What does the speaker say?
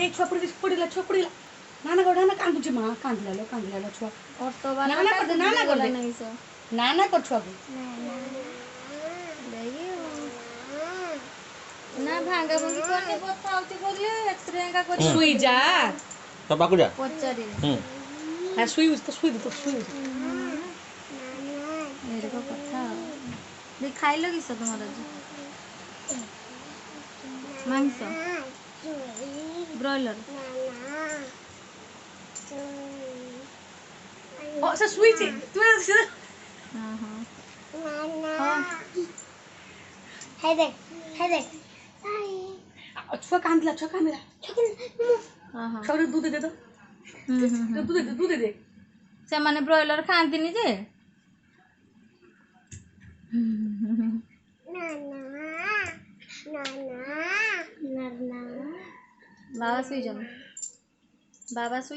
ए छुआ पड़िला नाना गोड़ा कांदुची मां कांदला छुआ ऑटो वाला नाना कर दे नाना कर दे नहीं सो नाना कर छुआ को ना भांगा भांगी कोने बता होती बोले एक्सरे का कोई सुई जा तो बाकू जा पचारी हां सुई तो सुई मेरे को कथा दे खाइ लगी सो तुम्हारा जी मांस ब्रॉयलर ओ से सुई छी तू हां हां है देख छुआ कांदला हां हां छुआ दूध दे दो दूध दे से माने ब्रॉयलर खांती नी जे नाना बाबा सुई जाओ बाबा सुई